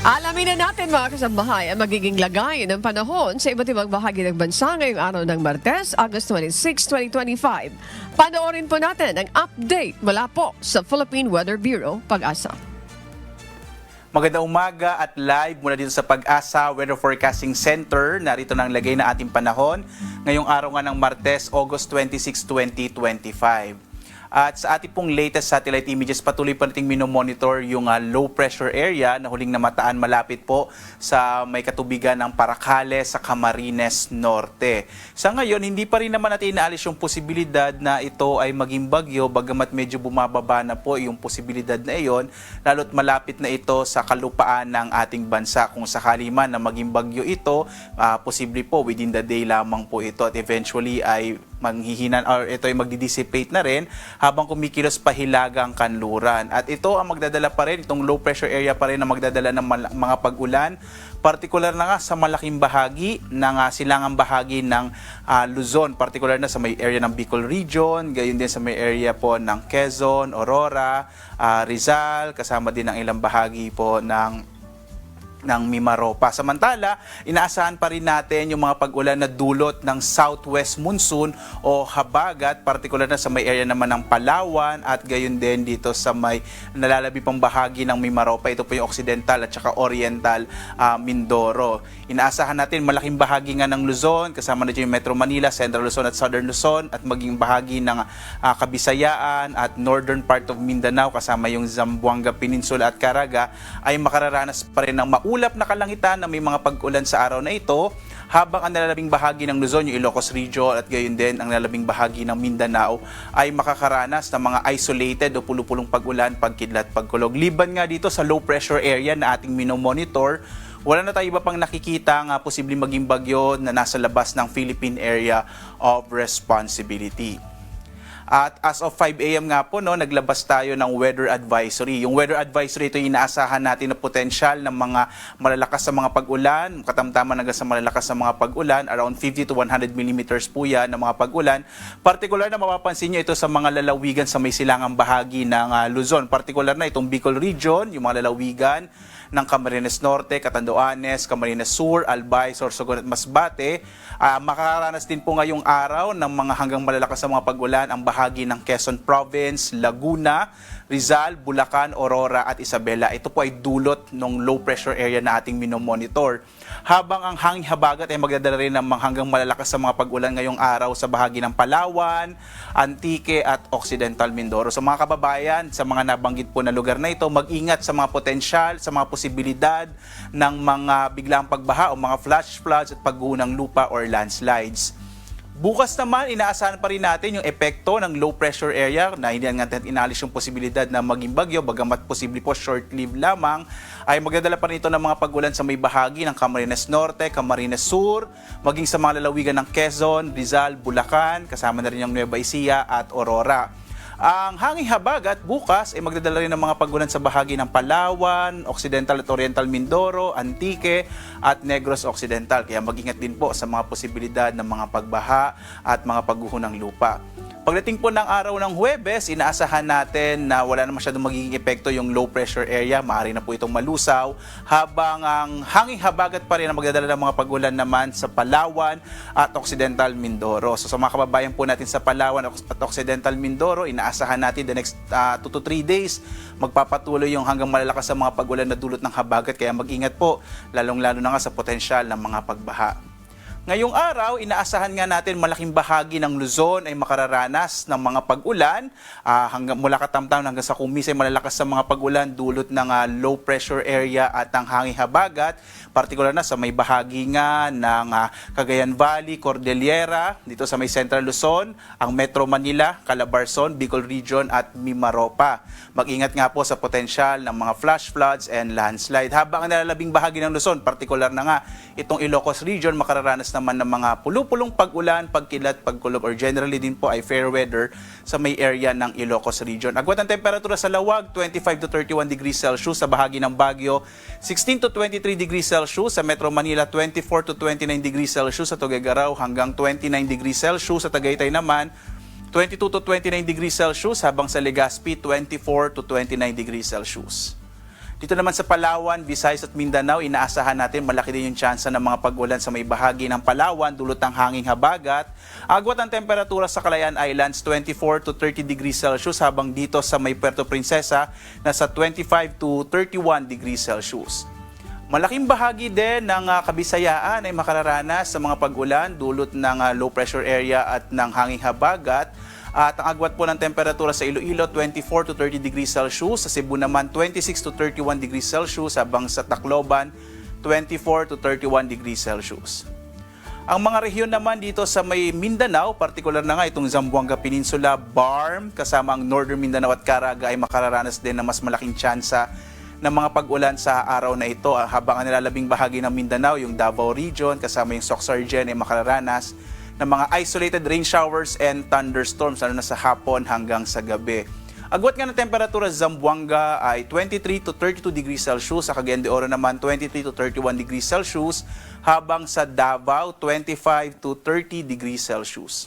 Alamin na natin mga kasambahay ang magiging lagay ng panahon sa iba't ibang bahagi ng bansa ngayong araw ng Martes, August 26, 2025. Panoorin po natin ang update mula po sa Philippine Weather Bureau, Pag-asa. Magandang umaga at live mula dito sa Pag-asa Weather Forecasting Center. Narito na ang lagay na ating panahon ngayong araw nga ng Martes, August 26, 2025. At sa ating pong latest satellite images, patuloy pa nating minomonitor yung low pressure area na huling namataan malapit po sa may katubigan ng Paracales sa Camarines Norte. Sa ngayon, hindi pa rin naman natin inaalis yung posibilidad na ito ay maging bagyo, bagamat medyo bumababa na po yung posibilidad na iyon, lalo't malapit na ito sa kalupaan ng ating bansa. Kung sakali man na maging bagyo ito, posible po within the day lamang po ito at eventually ay manghihinan or ito ay magdi-dissipate na rin habang kumikilos pa hilagang kanluran. At ito ang magdadala pa rin, itong low pressure area pa rin ang magdadala ng mga pag-ulan, partikular na nga sa malaking bahagi ng silangang bahagi ng Luzon, partikular na sa may area ng Bicol Region, gayon din sa may area po ng Quezon, Aurora, Rizal, kasama din ang ilang bahagi po ng Mimaropa. Samantala, inaasahan pa rin natin yung mga pag-ulan na dulot ng southwest monsoon o habagat, partikular na sa may area naman ng Palawan at gayon din dito sa may nalalabi pang bahagi ng Mimaropa. Ito po yung Occidental at saka Oriental Mindoro. Inaasahan natin malaking bahagi nga ng Luzon, kasama na dyan yung Metro Manila, Central Luzon at Southern Luzon at maging bahagi ng Kabisayaan at northern part of Mindanao, kasama yung Zamboanga Peninsula at Caraga, ay makararanas pa rin ng ulap na kalangitan na may mga pag-ulan sa araw na ito, habang ang nalalabing bahagi ng Luzon, yung Ilocos Region at gayon din ang nalalabing bahagi ng Mindanao ay makakaranas ng mga isolated o pulupulong pag-ulan, pagkidlat, pagkulog. Liban nga dito sa low pressure area na ating minomonitor, wala na tayo iba pang nakikita nga posibleng maging bagyo na nasa labas ng Philippine Area of Responsibility. At as of 5 a.m. nga po, naglabas tayo ng weather advisory. Yung weather advisory, ito yung inaasahan natin na potensyal ng mga malalakas sa mga pag-ulan, katamtaman hanggang sa malalakas sa mga pag-ulan, around 50 to 100 millimeters po yan ng mga pag-ulan. Partikular na mapapansin nyo ito sa mga lalawigan sa may silangang bahagi ng Luzon. Partikular na itong Bicol Region, yung mga lalawigan ng Camarines Norte, Catanduanes, Camarines Sur, Albay, Sorsogon at Masbate. Makakaranas din po ngayong araw ng mga hanggang malalakas sa mga pag-ulan ang bahagi ng Quezon Province, Laguna, Rizal, Bulacan, Aurora at Isabela. Ito po ay dulot ng low pressure area na ating minomonitor. Habang ang hangin habagat ay magdadala rin ng hanggang malalakas sa mga pag-ulan ngayong araw sa bahagi ng Palawan, Antique at Occidental Mindoro. So mga kababayan, sa mga nabanggit po na lugar na ito, mag-ingat sa mga potensyal, sa mga posibilidad ng mga biglang pagbaha o mga flash floods at pagguho ng lupa or landslides. Bukas naman, inaasahan pa rin natin yung epekto ng low pressure area na hindi natin inalis yung posibilidad na maging bagyo, bagamat posible po short-lived lamang, ay magdadala pa rin ito ng mga pag-ulan sa may bahagi ng Camarines Norte, Camarines Sur, maging sa mga lalawigan ng Quezon, Rizal, Bulacan, kasama na rin yung Nueva Ecija at Aurora. Ang hanging habagat bukas ay magdadala rin ng mga pag-ulan sa bahagi ng Palawan, Occidental at Oriental Mindoro, Antique at Negros Occidental. Kaya mag-ingat din po sa mga posibilidad ng mga pagbaha at mga pagguho ng lupa. Pagdating po ng araw ng Huwebes, inaasahan natin na wala na masyadong magiging epekto yung low pressure area. Maaari na po itong malusaw, habang ang hanging habagat pa rin ang magdadala ng mga pag-ulan naman sa Palawan at Occidental Mindoro. So sa mga kababayan po natin sa Palawan at Occidental Mindoro, inaasahan natin the next 2 to 3 days magpapatuloy yung hanggang malalakas sa mga pag-ulan na dulot ng habagat. Kaya mag-ingat po, lalong-lalo na nga sa potensyal ng mga pagbaha. Ngayong araw, inaasahan nga natin malaking bahagi ng Luzon ay makararanas ng mga pag-ulan hanggang mula Katamtam hanggang sa Kumis ay malalakas sa mga pag-ulan dulot ng low pressure area at ang hanging habagat, partikular na sa may bahagi nga ng Cagayan Valley, Cordillera, dito sa may Central Luzon, ang Metro Manila, Calabarzon, Bicol Region at Mimaropa. Mag-ingat nga po sa potensyal ng mga flash floods and landslide. Habang ang nalalabing bahagi ng Luzon, partikular na nga itong Ilocos Region, makararanas naman ng mga pulupulong pag-ulan, pagkilat, pagkulog or generally din po ay fair weather sa may area ng Ilocos Region. Agwat ang temperatura sa Lawag, 25 to 31 degrees Celsius sa bahagi ng Baguio, 16 to 23 degrees Celsius sa Metro Manila, 24 to 29 degrees Celsius sa Tuguegarao hanggang 29 degrees Celsius sa Tagaytay naman, 22 to 29 degrees Celsius habang sa Legazpi, 24 to 29 degrees Celsius. Dito naman sa Palawan, Visayas at Mindanao, inaasahan natin malaki din yung tsansa ng mga pag-ulan sa may bahagi ng Palawan dulot ng hanging habagat. Agwat ang temperatura sa Calayan Islands 24 to 30 degrees Celsius habang dito sa may Puerto Princesa nasa 25 to 31 degrees Celsius. Malaking bahagi din ng Kabisayaan ay makararanas sa mga pag-ulan dulot ng low pressure area at ng hanging habagat. At ang agwat po ng temperatura sa Iloilo, 24 to 30 degrees Celsius. Sa Cebu naman, 26 to 31 degrees Celsius. Habang sa Tacloban, 24 to 31 degrees Celsius. Ang mga rehiyon naman dito sa may Mindanao, partikular na nga itong Zamboanga Peninsula, Barm, kasama ang Northern Mindanao at Caraga ay makararanas din ng mas malaking tsansa ng mga pag-ulan sa araw na ito. Habang ang nilalabing bahagi ng Mindanao, yung Davao Region, kasama yung Soc-Sargen ay makararanas ng mga isolated rain showers and thunderstorms lalo na sa hapon hanggang sa gabi. Agwat nga ng temperatura sa Zamboanga ay 23 to 32 degrees Celsius, sa Cagayan de Oro naman 23 to 31 degrees Celsius, habang sa Davao 25 to 30 degrees Celsius.